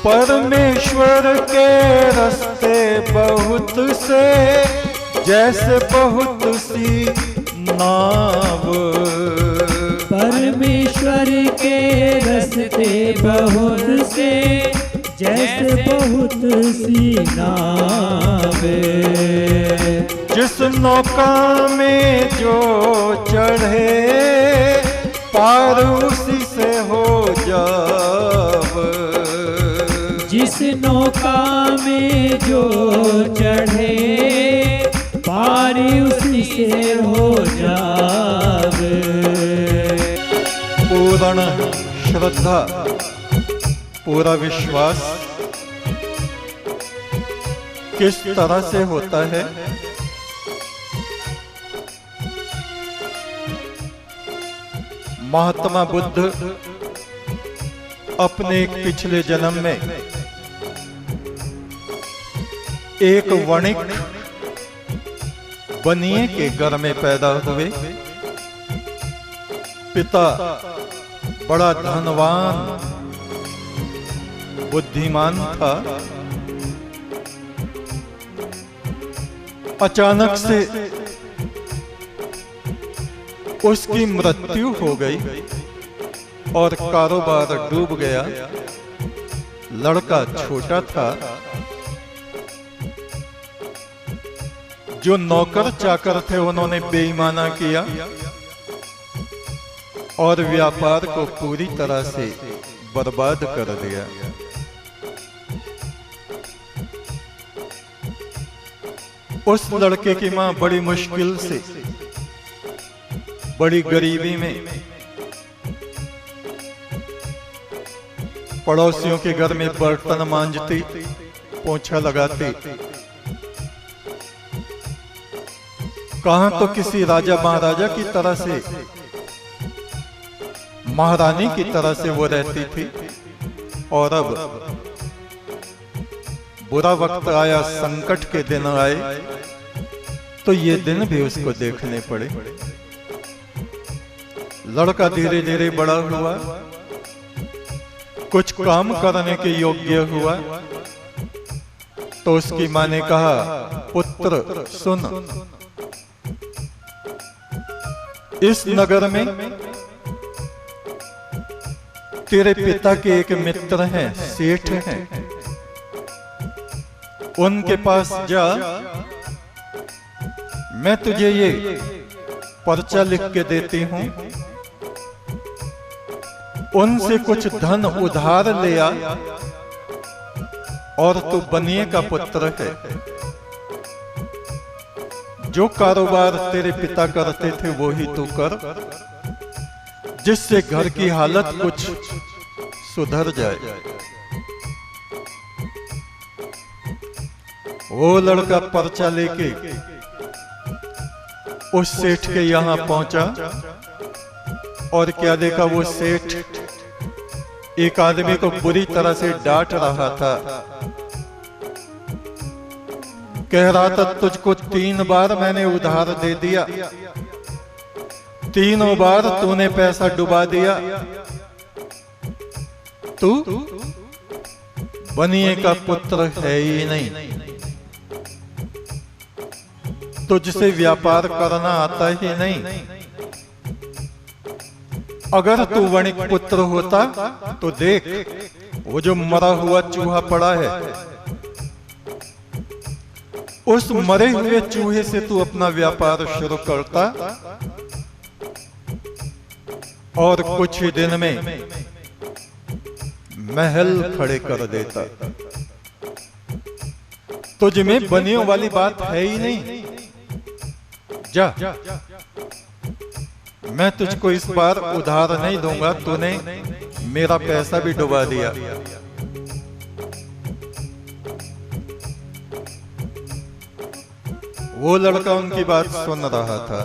परमेश्वर के रास्ते बहुत से, जैसे बहुत सी नाव। परमेश्वर के रास्ते बहुत से, जैसे बहुत सी नावें। जिस नौका में जो चढ़े, पार उसी से हो जाव। जिस नौका में जो चढ़े, पार उसी से हो जावे। पूर्ण श्रद्धा, पूरा विश्वास किस तरह से होता है? महात्मा बुद्ध अपने एक पिछले जन्म में एक वणिक बनिए के घर में पैदा हुए। पिता बड़ा धनवान बुद्धिमान था। अचानक से उसकी मृत्यु हो गई और कारोबार डूब गया। लड़का छोटा था। जो नौकर चाकर थे उन्होंने बेईमाना किया और व्यापार को पूरी तरह से बर्बाद कर दिया। उस लड़के की मां बड़ी मुश्किल से, बड़ी गरीबी में पड़ोसियों के घर में बर्तन मांजती, पोंछा लगाती। कहां तो किसी राजा महाराजा की तरह से, महारानी की तरह से वो रहती थी। और अब बुरा वक्त आया, संकट के दिन आए, तो ये दिन भी उसको देखने पड़े। लड़का धीरे धीरे बड़ा हुआ, कुछ काम करने के योग्य हुआ। तो उसकी मां ने कहा, पुत्र सुन, इस नगर में तेरे पिता के एक मित्र हैं, सेठ हैं, उनके पास जा। मैं तुझे ये पर्चा लिख के देती हूं, उनसे कुछ धन उधार ले आ, और तू बनिए का पुत्र है। जो कारोबार तेरे पिता करते थे वो ही तू कर, जिससे घर की हालत कुछ सुधर जाए। वो लड़का पर्चा लेके उस सेठ के यहां पहुंचा और क्या देखा, वो सेठ एक आदमी को बुरी तरह से डांट रहा था। कह रहा था, तुझको 3 बार मैंने उधार दे दिया, तीनों बार तूने पैसा डुबा दिया। तू बनिए का पुत्र है ही नहीं, तुझसे व्यापार करना आता ही नहीं। अगर तू वणिक पुत्र होता तो देख, वो जो मरा हुआ चूहा पड़ा है, उस मरे हुए चूहे से तू अपना व्यापार शुरू करता और कुछ ही दिन में महल खड़े कर देता। तुझ में बनियों वाली बात है ही नहीं। जा, मैं तुझको इस बार उधार नहीं दूंगा, तूने मेरा पैसा भी डुबा दिया। वो लड़का उनकी बात सुन रहा था।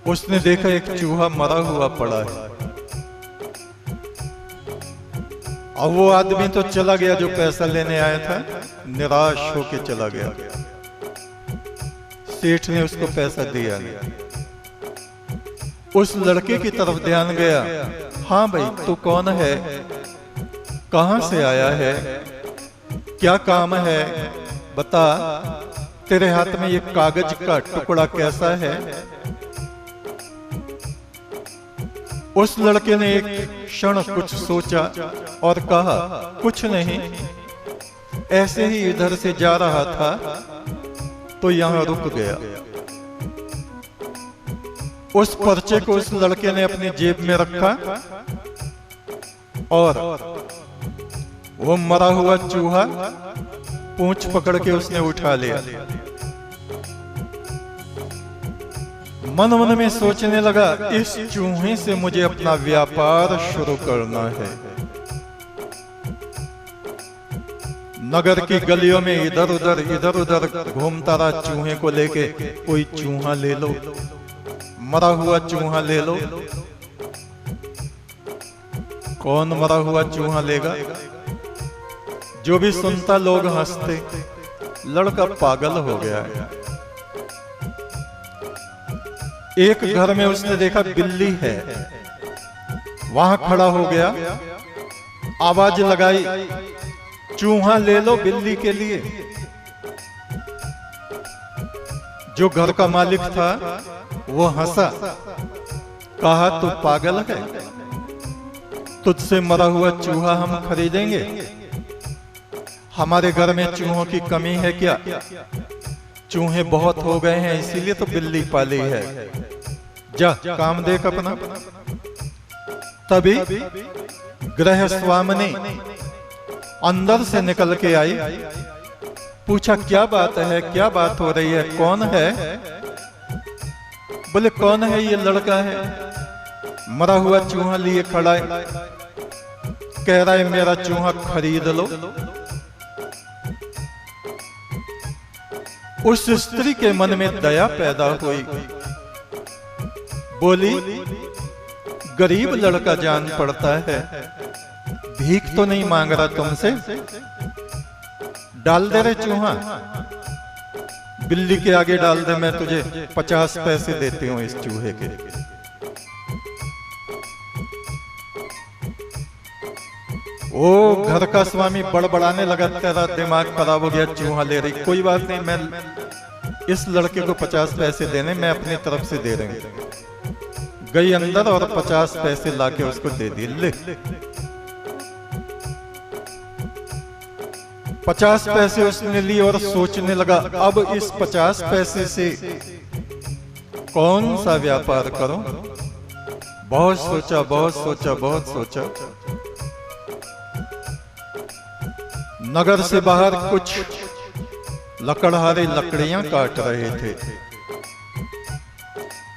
उसने देखा एक चूहा मरा हुआ पड़ा है। अब वो आदमी तो चला गया जो पैसा लेने आया था, निराश होके चला गया। सेठ ने उसको पैसा दिया। उस लड़के की तरफ ध्यान गया। हाँ भाई, तू कौन है? कहां से आया है, क्या काम है, बता। तेरे हाथ में ये कागज का टुकड़ा कैसा है। उस लड़के ने एक क्षण कुछ सोचा और कहा, कुछ नहीं, ऐसे ही इधर से जा रहा था तो यहां रुक गया। उस पर्चे को उस लड़के ने अपनी जेब में रखा और वो मरा हुआ चूहा पूंछ पकड़ के उसने उठा लिया। मन मन में सोचने लगा, इस चूहे से मुझे अपना व्यापार शुरू करना है। नगर की गलियों में इधर उधर घूमता रहा चूहे को लेके। कोई चूहा ले लो, मरा हुआ चूहा ले लो। कौन मरा हुआ चूहा लेगा? जो भी सुनता लोग हंसते। लड़का पागल हो गया है। एक घर में उसने देखा बिल्ली है, वहां खड़ा हो गया, आवाज लगाई, चूहा ले लो बिल्ली के लिए। जो घर का मालिक था वो हंसा, कहा तू पागल है, तुझसे मरा हुआ चूहा हम खरीदेंगे? हमारे घर में चूहों की कमी है क्या? चूहे बहुत हो गए हैं इसीलिए तो बिल्ली पाली है। जा काम देख अपना। तभी गृह स्वामिनी अंदर से निकल के आई, पूछा क्या बात है, क्या बात हो रही है, कौन है? बोले कौन है? ये लड़का है, मरा हुआ चूहा लिए खड़ा है, कह रहा है मेरा चूहा खरीद लो। उस स्त्री के मन में दया पैदा हुई, बोली गरीब लड़का जान पड़ता है, भीख तो नहीं मांग रहा तुमसे, डाल दे रे चूहा, बिल्ली के आगे डाल दे, मैं तुझे 50 पैसे देती हूं इस चूहे के। वो घर का स्वामी बड़बड़ाने लगा, तेरा दिमाग खराब हो गया, चूहा ले रही। कोई बात नहीं, मैं इस लड़के को 50 पैसे देने, मैं अपनी तरफ से दे रही हूं। गई अंदर और 50 पैसे लाके उसको दे दिए। ले 50 पैसे उसने लिए और सोचने लगा, अब इस 50 पैसे से कौन सा व्यापार करूं? बहुत सोचा, बहुत सोचा, बहुत सोचा। नगर से बाहर कुछ लकड़हारे लकड़ियां काट रहे थे।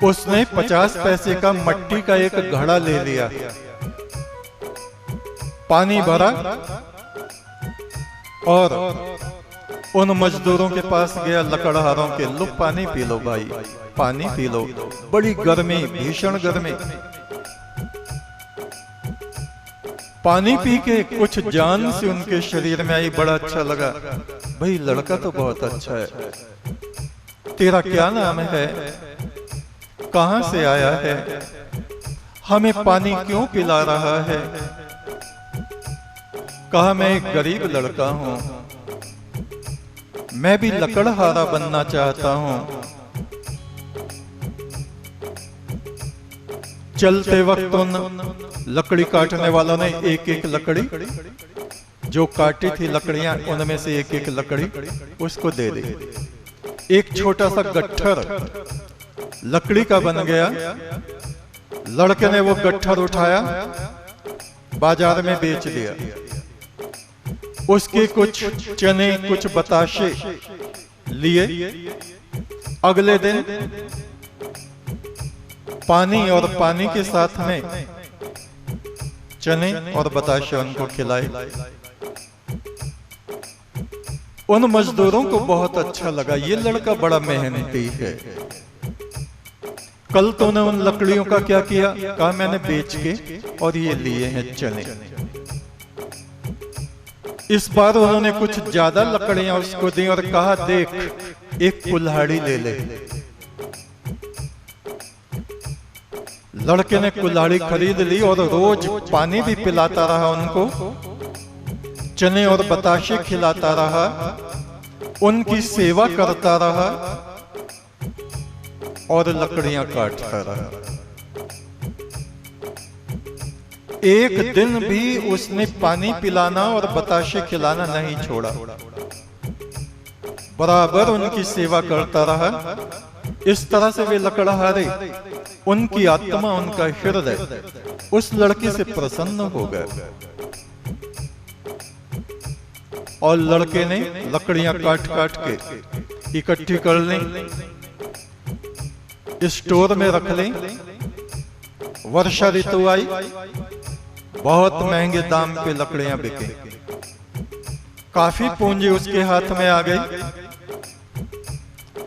उसने 50 पैसे का मट्टी का एक घड़ा ले लिया, पानी भरा और उन मजदूरों के पास गया, लकड़हारों के, लो पानी पी लो भाई, पानी पी लो, बड़ी गर्मी, भीषण गर्मी। पानी पी के कुछ जान से उनके शरीर में आई, बड़ा अच्छा लगा। भाई लड़का तो बहुत अच्छा है, तेरा क्या नाम है, कहां से आया है, हमें पानी क्यों पिला रहा है? कहा मैं एक गरीब लड़का हूं, मैं भी लकड़हारा बनना चाहता हूं। चलते वक्त उन लकड़ी काटने वालों ने एक एक लकड़ी जो काटी थी लकड़ियां, उनमें से एक एक लकड़ी उसको दे दी। एक छोटा सा गट्ठर लकड़ी का बन गया। लड़के ने वो गट्ठर उठाया, बाजार में बेच दिया। उसके कुछ चने, कुछ बताशे लिए। अगले दिन पानी और पानी के साथ में चने और बताशे उनको खिलाए। उन मजदूरों को बहुत अच्छा लगा, ये लड़का बड़ा मेहनती है। कल तो ने उन लकड़ियों का क्या किया? कहा मैंने बेच के और ये लिए हैं चने। इस बार उन्होंने कुछ ज्यादा लकड़ियां उसको दी और कहा देख एक कुल्हाड़ी ले ले। लड़के ने कुल्हाड़ी खरीद ली और रोज पानी भी पिलाता रहा उनको चने और बताशे खिलाता रहा, उनकी सेवा करता रहा और लकड़ियां काटता रहा। एक दिन भी उसने पानी पिलाना और बताशे खिलाना नहीं छोड़ा, बराबर उनकी सेवा करता रहा। इस तरह से वे लकड़हारे, उनकी आत्मा, उनका हृदय उस लड़के से प्रसन्न हो गया और लड़के ने लकड़ियां काट काट के इकट्ठी कर ली, स्टोर में रख ली। वर्षा ऋतु आई, बहुत महंगे दाम पे लकड़ियां बिके, काफी पूंजी उसके हाथ में आ गई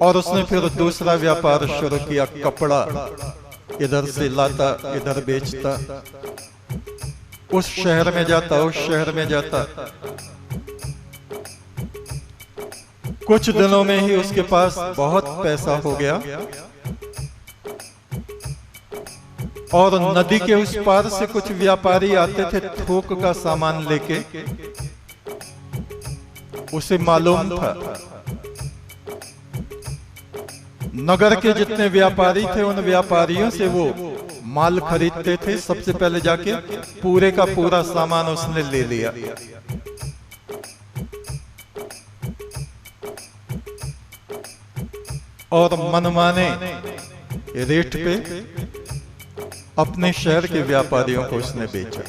और उसने फिर दूसरा व्यापार शुरू किया। कपड़ा इधर से लाता, इधर बेचता, उस शहर में जाता, उस शहर में जाता। कुछ दिनों में ही उसके पास बहुत पैसा हो गया और नदी के उस पार से कुछ व्यापारी आते थे थोक का सामान लेके। उसे मालूम था नगर के जितने व्यापारी थे उन व्यापारियों से वो माल खरीदते थे। सबसे पहले जाके पूरे का पूरा सामान उसने ले लिया। और मनमाने रेट पे अपने शहर के व्यापारियों को उसने बेचा।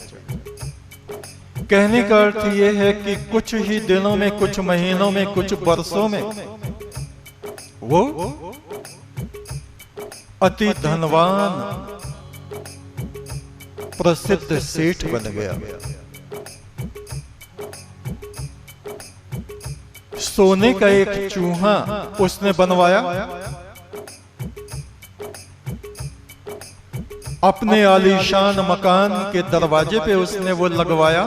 कहने का अर्थ यह है कि कुछ ही दिनों में, कुछ महीनों में, कुछ वर्षों में वो अति धनवान प्रसिद्ध सेठ बन गया। सोने का एक चूहा उसने बनवाया, अपने आलीशान मकान के दरवाजे पे उसने वो लगवाया,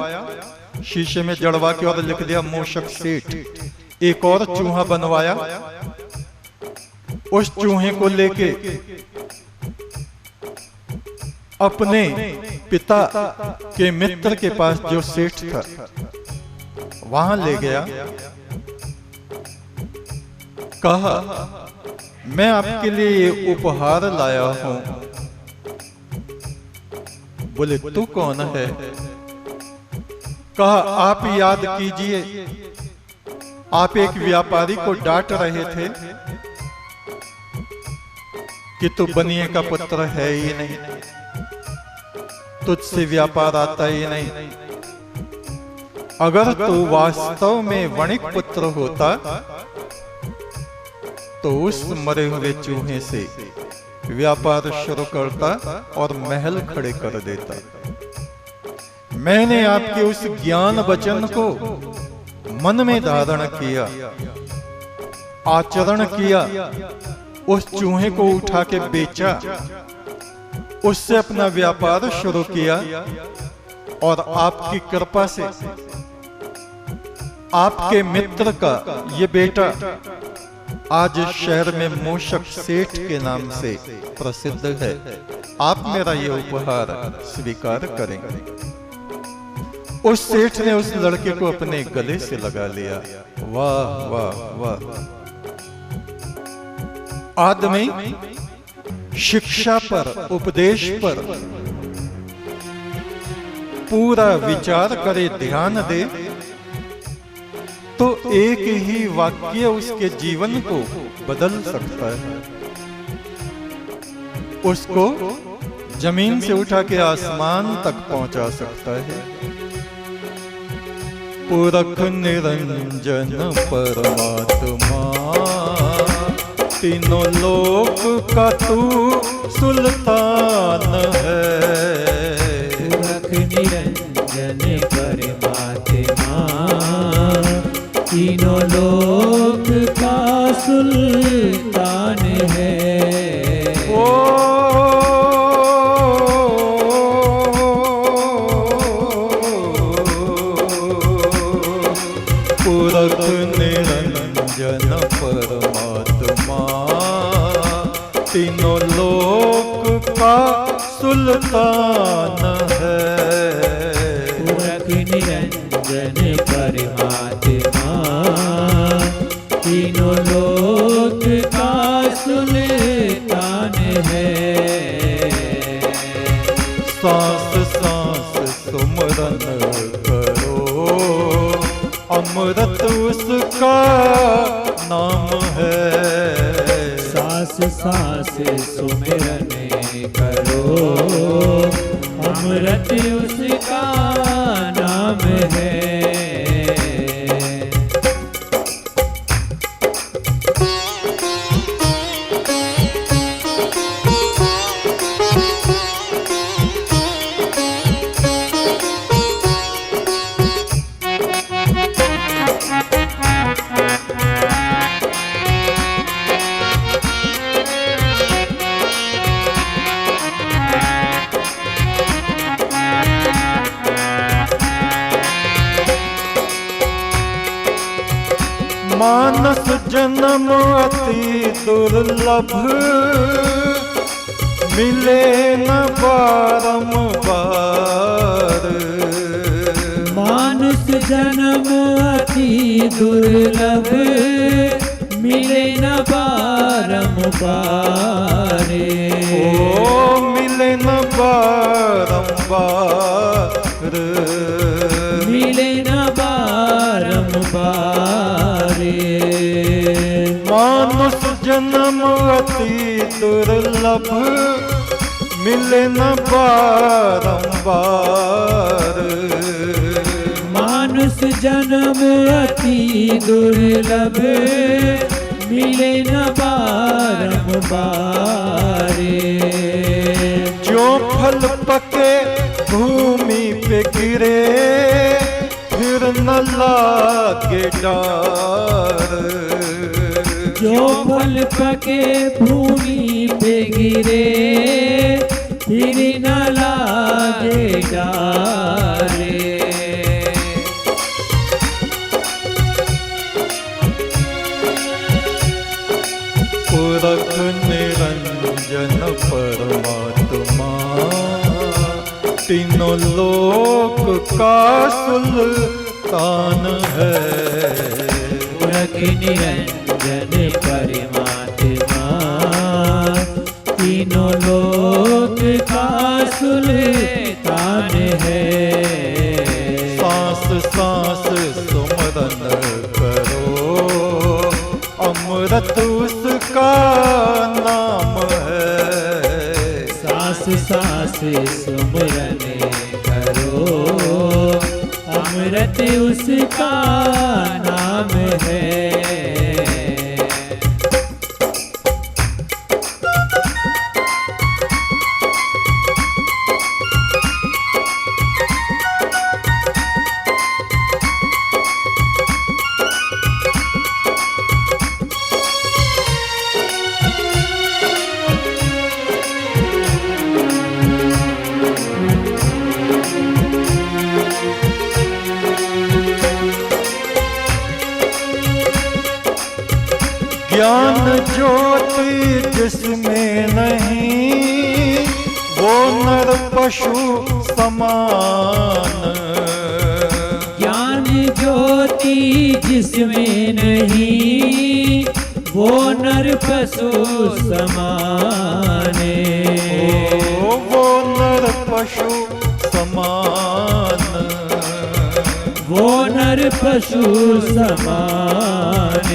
शीशे में जड़वा के, और लिख दिया मूषक सेठ। एक और चूहा बनवाया, उस चूहे को लेके अपने पिता के मित्र के पास जो सेठ था वहां ले गया। कहा, मैं आपके लिए ये उपहार लाया हूं। बोले, तू कौन है? कहा, आप याद कीजिए, आप एक व्यापारी को डांट रहे थे कि तू बनिए का पुत्र है ही नहीं, तुझसे व्यापार आता ही नहीं। अगर तू वास्तव में वणिक पुत्र होता तो उस मरे हुए चूहे से व्यापार शुरू करता और महल खड़े कर देता। मैंने आपके उस ज्ञान वचन को मन में धारण किया, आचरण किया, उस चूहे को उठा के बेचा, उससे अपना व्यापार शुरू किया और आपकी कृपा से आपके मित्र का ये बेटा आज शहर में मूषक सेठ के नाम से प्रसिद्ध है। आप मेरा ये उपहार स्वीकार करेंगे। उस सेठ ने उस लड़के को अपने गले से लगा लिया। वाह वाह वाह! आदमी शिक्षा पर, उपदेश पर पूरा विचार करे, ध्यान दे, तो एक ही वाक्य उसके जीवन को बदल सकता है, उसको जमीन से उठा के आसमान तक पहुंचा सकता है। पुरख निरंजन परमात्मा, तीनों लोक का तू सुल्तान है। पुरख निरंजन परमात्मा, तीनों लोक का सुल्तान है। ओ पुरख निरंजन परमात्मा, तीनों लोक का सुल्तान है। पुरख निरंजन परमात्मा, तीनों लोक का सुल्तान है। सांस सांस सुमरन करो, अमृत उसका नाम है। सांस सांस सुमिरन करो, अमृत उसका नाम है। मानस जन्म अति दुर्लभ, मिले न बारंबार। मानुष जन्म अति दुर्लभ, मिले न बारंबार। ओ मिले न बारंबार, मिले न बारंबार। मानुष जन्म अति दुर्लभ, मिले न बारंबार। मानुष जन्म अति दुर्लभ, मिले न बारंबार। जो फल पके भूमि पे गिरे, फिर न लागे डार। जो फल पके भूमि पे गिरे, फिर न लागे डारे। पुरख निरंजन परमात्मा, तीनों लोक का सुल्तान है। पुरख निरंजन परमात्मा, तीनों लोक का सुल्तान है। सांस सांस सुमरन करो, अमृत उसका नाम है। सांस सांस सुमरन करो, अमृत उसका नाम है। ज्ञान ज्योति जिसमें नहीं, वो नर पशु समान। ज्ञान ज्योति जिसमें नहीं, वो नर पशु समान। वो नर पशु समान, वो नर पशु समान।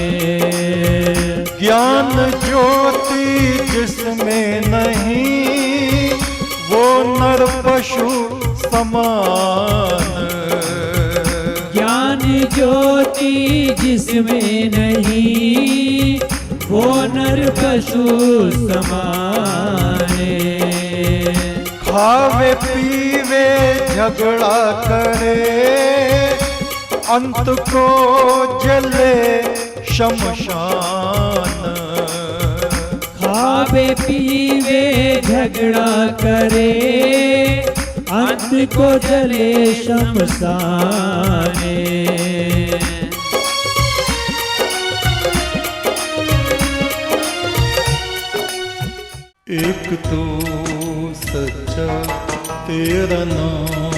ज्ञान ज्योति जिसमें नहीं, वो नर पशु समान। ज्ञान ज्योति जिसमें नहीं, वो नर पशु समान। खावे पीवे झगड़ा करे, अंत को जले शमशान। खावे पीवे झगड़ा करे, अंत को जले शमशान। एक तो सच्चा तेरा नाम,